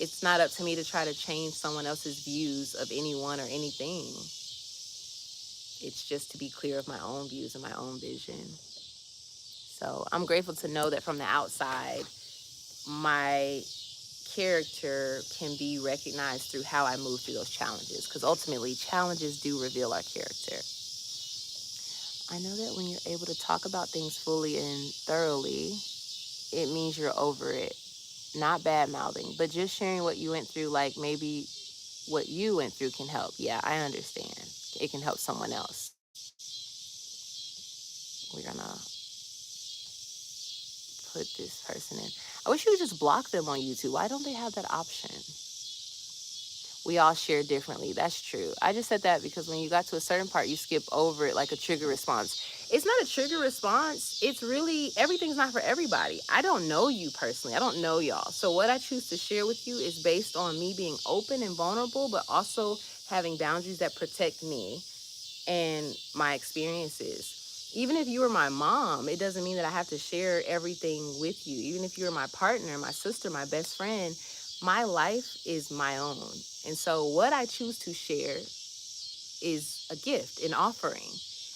It's not up to me to try to change someone else's views of anyone or anything. It's just to be clear of my own views and my own vision. So I'm grateful to know that from the outside, my character can be recognized through how I move through those challenges. Because ultimately, challenges do reveal our character. I know that when you're able to talk about things fully and thoroughly, it means you're over it. Not bad mouthing, but just sharing what you went through, like maybe what you went through can help. Yeah, I understand. It can help someone else. We're gonna put this person in. I wish you would just block them on YouTube. Why don't they have that option? We all share differently. That's true. I just said that because when you got to a certain part, you skip over it like a trigger response. It's not a trigger response. It's really, everything's not for everybody. I don't know you personally. I don't know y'all. So what I choose to share with you is based on me being open and vulnerable, but also having boundaries that protect me and my experiences. Even if you were my mom, it doesn't mean that I have to share everything with you. Even if you're my partner, my sister, my best friend, my life is my own. And so what I choose to share is a gift, an offering.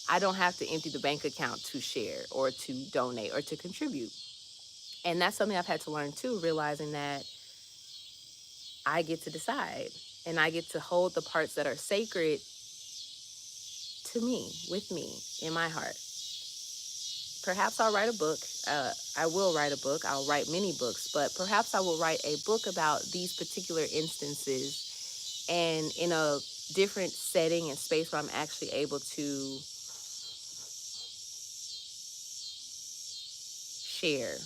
I don't have to empty the bank account to share or to donate or to contribute. And that's something I've had to learn too, realizing that I get to decide and I get to hold the parts that are sacred to me, with me, in my heart. Perhaps I'll write a book. I will write a book. I'll write many books, but perhaps I will write a book about these particular instances and in a different setting and space where I'm actually able to share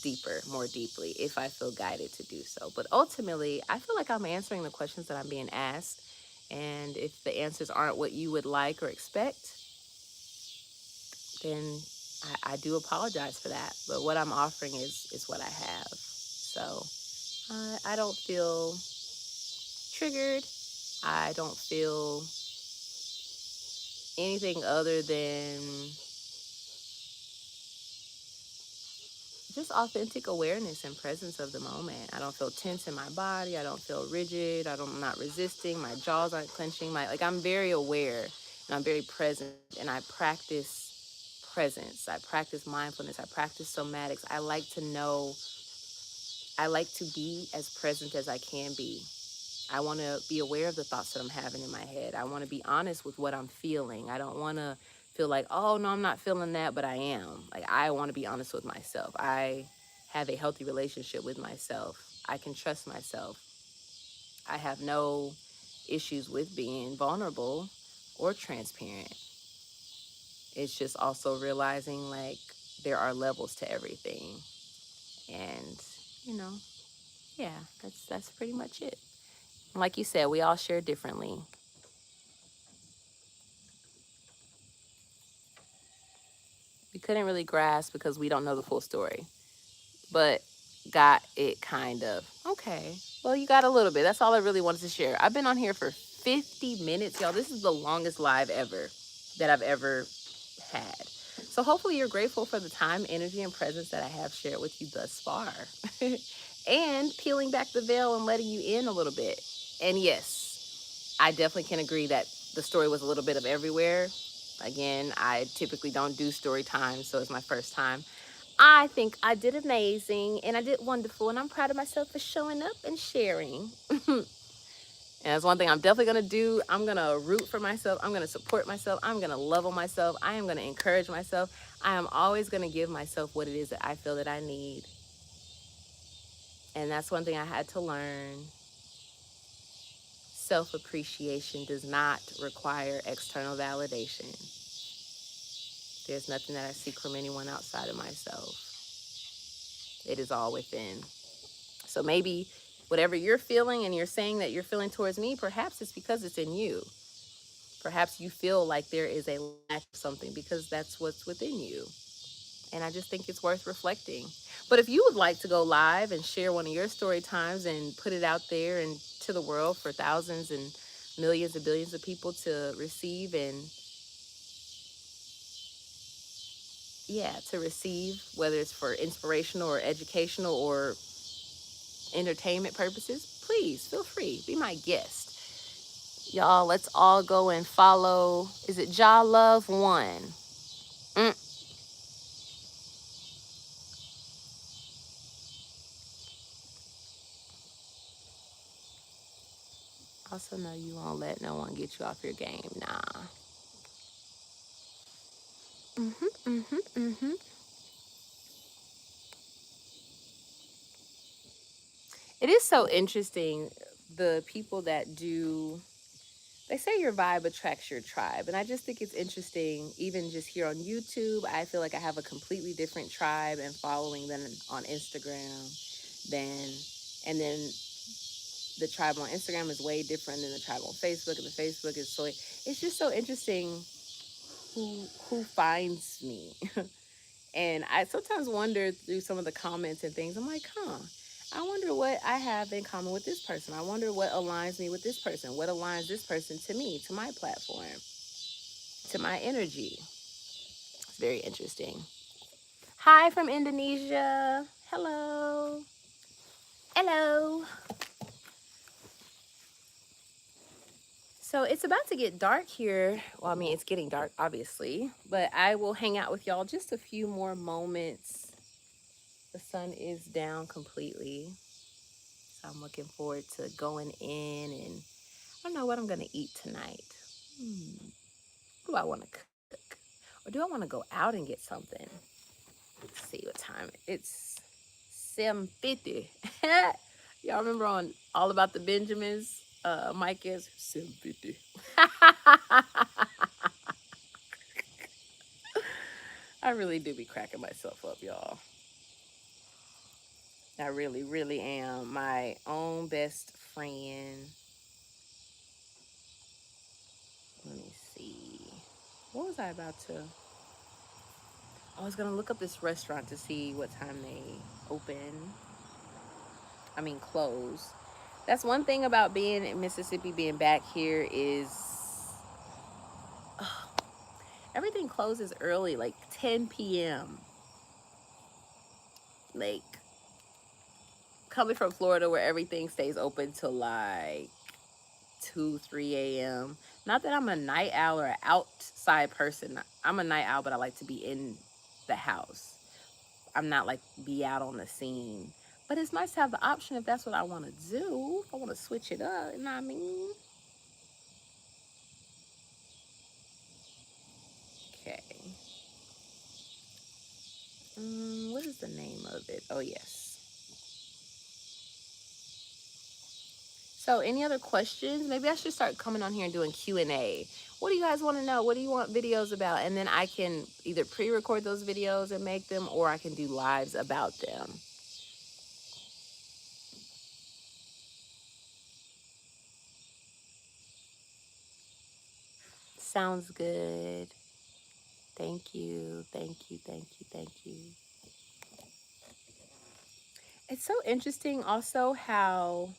deeper, more deeply, if I feel guided to do so. But ultimately, I feel like I'm answering the questions that I'm being asked. And if the answers aren't what you would like or expect, then I do apologize for that. But what I'm offering is what I have. So I don't feel triggered. I don't feel anything other than just authentic awareness and presence of the moment. I don't feel tense in my body. I don't feel rigid. I'm not resisting. My jaws aren't clenching. I'm very aware and I'm very present and I practice presence. I practice mindfulness. I practice somatics. I like to be as present as I can be. I want to be aware of the thoughts that I'm having in my head. I want to be honest with what I'm feeling. I don't want to feel like, oh, no, I'm not feeling that, but I am. Like, I want to be honest with myself. I have a healthy relationship with myself. I can trust myself. I have no issues with being vulnerable or transparent. It's just also realizing like there are levels to everything. And, you know, yeah, that's pretty much it. Like you said, we all share differently. We couldn't really grasp because we don't know the full story, but got it kind of. Okay. Well, you got a little bit. That's all I really wanted to share. I've been on here for 50 minutes, y'all. This is the longest live ever that I've ever had. So hopefully you're grateful for the time, energy, and presence that I have shared with you thus far. And peeling back the veil and letting you in a little bit. And yes, I definitely can agree that the story was a little bit of everywhere. Again, I typically don't do story time, so it's my first time. I think I did amazing and I did wonderful, and I'm proud of myself for showing up and sharing. And that's one thing I'm definitely gonna do. I'm gonna root for myself. I'm gonna support myself. I'm gonna love on myself. I am gonna encourage myself. I am always gonna give myself what it is that I feel that I need. And that's one thing I had to learn. Self appreciation does not require external validation. There's nothing that I seek from anyone outside of myself. It is all within. So maybe whatever you're feeling and you're saying that you're feeling towards me, perhaps it's because it's in you. Perhaps you feel like there is a lack of something because that's what's within you. And I just think it's worth reflecting. But if you would like to go live and share one of your story times and put it out there and to the world for thousands and millions and billions of people to receive and yeah, to receive, whether it's for inspirational or educational or entertainment purposes, please feel free. Be my guest. Y'all, let's all go and follow. Is it Ja Love One? Mm. Also, know you won't let no one get you off your game. Nah. Mm-hmm. It is so interesting. The people that do, they say your vibe attracts your tribe. And I just think it's interesting, even just here on YouTube, I feel like I have a completely different tribe and following than on Instagram. And then the tribe on Instagram is way different than the tribe on Facebook. And the Facebook is so, it's just so interesting who finds me. And I sometimes wonder through some of the comments and things, I'm like, I wonder what I have in common with this person. I wonder what aligns me with this person. What aligns this person to me, to my platform, to my energy. It's very interesting. Hi from Indonesia. Hello. Hello. So it's about to get dark here. Well, I mean, it's getting dark, obviously, but I will hang out with y'all just a few more moments. The sun is down completely. So I'm looking forward to going in and I don't know what I'm going to eat tonight. Do I want to cook? Or do I want to go out and get something? Let's see what time. It's 7:50. Y'all remember on All About the Benjamins? Mike is 7:50. I really do be cracking myself up, y'all. I really, really am my own best friend. Let me see. What was I about to? I was gonna look up this restaurant to see what time they open. I mean, close. That's one thing about being in Mississippi, being back here is everything closes early, like 10 p.m. Like coming from Florida, where everything stays open till like 2, 3 a.m. Not that I'm a night owl or an outside person. I'm a night owl, but I like to be in the house. I'm not like be out on the scene. But it's nice to have the option if that's what I want to do. If I want to switch it up, you know what I mean? Okay. What is the name of it? Oh, yes. So any other questions? Maybe I should start coming on here and doing Q&A what do you guys want to know? What do you want videos about? And then I can either pre-record those videos and make them, or I can do lives about them. Sounds good. Thank you. Thank you. Thank you. Thank you. It's so interesting also how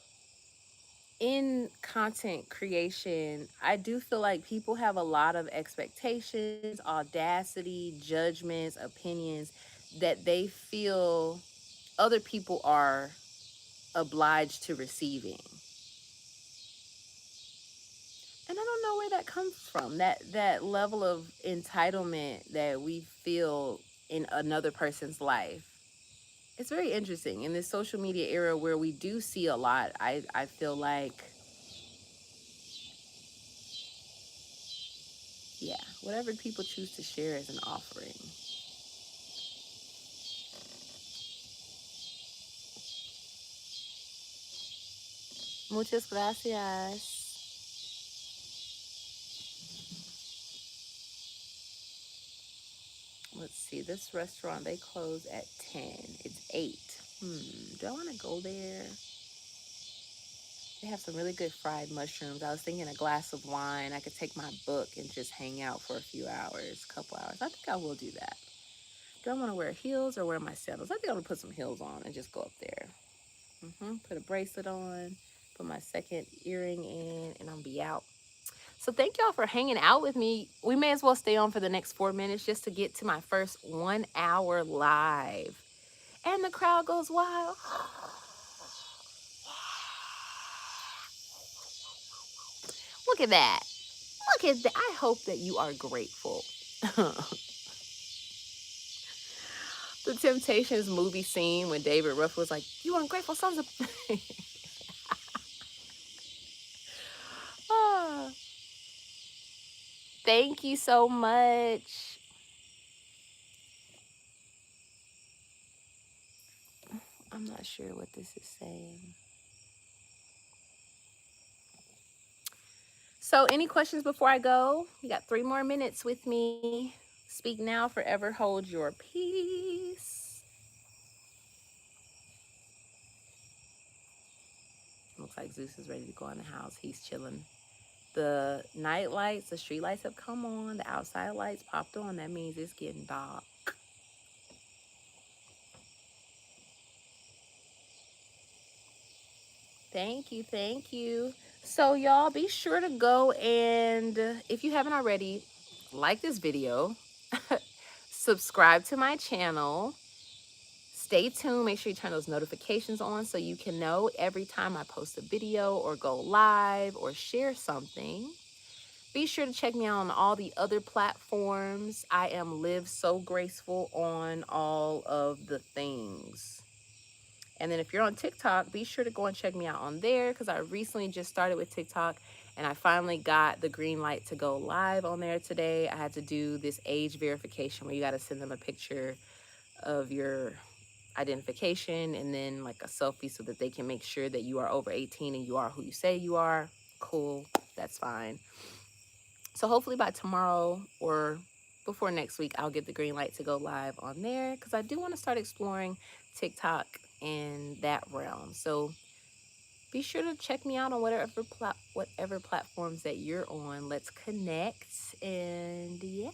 in content creation, I do feel like people have a lot of expectations, audacity, judgments, opinions that they feel other people are obliged to receiving. And I don't know where that comes from. That level of entitlement that we feel in another person's life. It's very interesting in this social media era where we do see a lot. I feel like, yeah, whatever people choose to share as an offering. Muchas gracias. Let's see, this restaurant, they close at 10. It's 8. Do I want to go there? They have some really good fried mushrooms. I was thinking a glass of wine. I could take my book and just hang out for a few hours, couple hours. I think I will do that. Do I want to wear heels or wear my sandals? I think I'm going to put some heels on and just go up there. Put a bracelet on, put my second earring in, and I'll be out. So thank y'all for hanging out with me. We may as well stay on for the next 4 minutes just to get to my first 1 hour live. And the crowd goes wild. Look at that. Look at that. I hope that you are grateful. The Temptations movie scene when David Ruff was like, "You ungrateful sons of..." Ah, thank you so much. I'm not sure what this is saying. So, any questions before I go? You got 3 more minutes with me. Speak now, forever hold your peace. Looks like Zeus is ready to go in the house. He's chilling. The night lights, the street lights have come on. The outside lights popped on. That means it's getting dark. Thank you. Thank you. So, y'all, be sure to go and, if you haven't already, like this video, subscribe to my channel. Stay tuned. Make sure you turn those notifications on so you can know every time I post a video or go live or share something. Be sure to check me out on all the other platforms. I am Live So Graceful on all of the things. And then if you're on TikTok, be sure to go and check me out on there because I recently just started with TikTok and I finally got the green light to go live on there today. I had to do this age verification where you got to send them a picture of your identification and then like a selfie so that they can make sure that you are over 18 and you are who you say you are. Cool, that's fine. So hopefully by tomorrow or before next week, I'll get the green light to go live on there because I do want to start exploring TikTok in that realm. So be sure to check me out on whatever platforms that you're on. Let's connect. And yeah.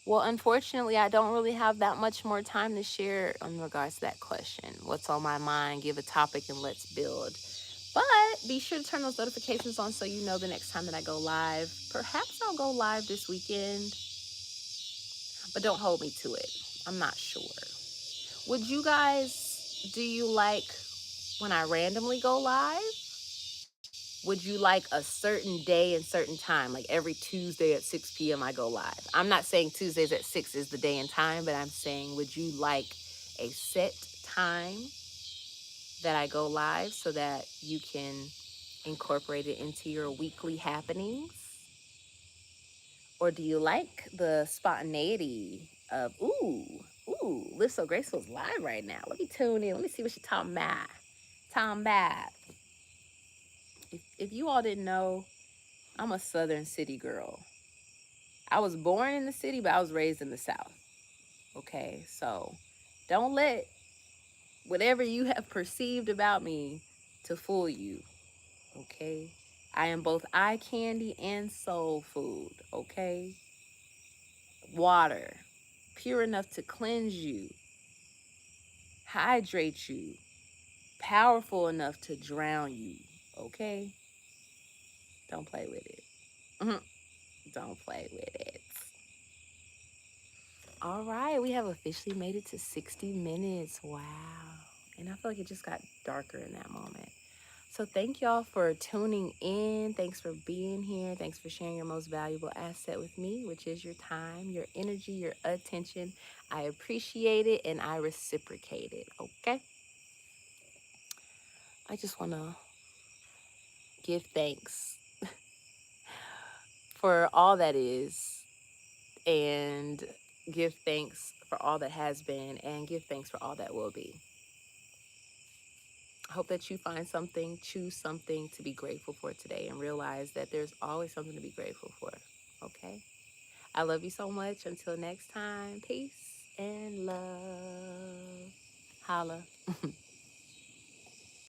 Well, unfortunately, I don't really have that much more time to share in regards to that question. What's on my mind? Give a topic and let's build. But be sure to turn those notifications on so you know the next time that I go live. Perhaps I'll go live this weekend, but don't hold me to it. I'm not sure. Would you guys, do you like when I randomly go live? Would you like a certain day and certain time? Like every Tuesday at 6 p.m. I go live. I'm not saying Tuesdays at 6 is the day and time, but I'm saying, would you like a set time that I go live so that you can incorporate it into your weekly happenings? Or do you like the spontaneity of, ooh, Live So Graceful is live right now. Let me tune in. Let me see what she's talking about. Tom Bath. If you all didn't know, I'm a Southern city girl. I was born in the city, but I was raised in the South. Okay, so don't let whatever you have perceived about me to fool you. Okay, I am both eye candy and soul food. Okay, water, pure enough to cleanse you, hydrate you, powerful enough to drown you. Okay, don't play with it. Don't play with it. All right, we have officially made it to 60 minutes. Wow. And I feel like it just got darker in that moment. So, thank y'all for tuning in. Thanks for being here. Thanks for sharing your most valuable asset with me, which is your time, your energy, your attention. I appreciate it and I reciprocate it. Okay. I just want to give thanks for all that is and give thanks for all that has been and give thanks for all that will be. I hope that you find something, choose something to be grateful for today and realize that there's always something to be grateful for. Okay? I love you so much. Until next time, peace and love. Holla.